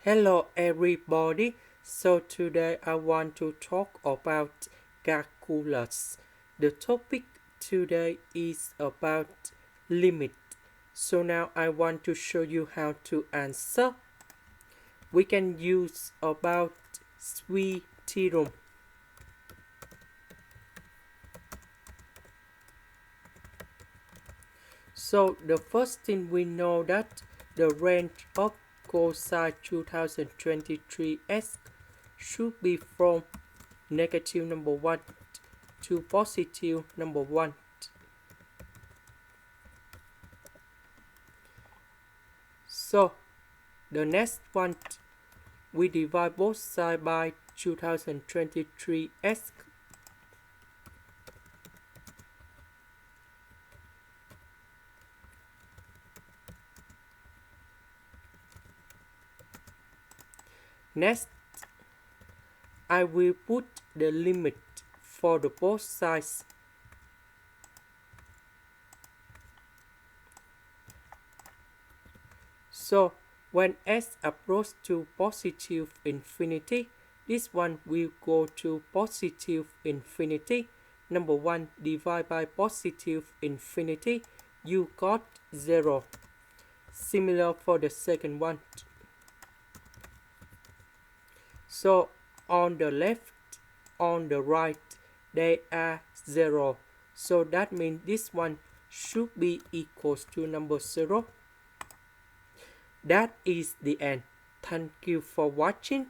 Hello everybody. So today I want to talk about calculus. The topic today is about limit. So now I want to show you how to answer. We can use about sTheorem. So the first thing we know that the range of cosine 2023s should be from negative number 1 to positive number 1. So the next one, we divide both sides by 2023s. Next, I will put the limit for the both sides. So when s approaches to positive infinity, this one will go to positive infinity. Number 1 divided by positive infinity, you got 0. Similar for the second one. So on the left, on the right, they are 0. So that means this one should be equals to number 0. That is the end. Thank you for watching.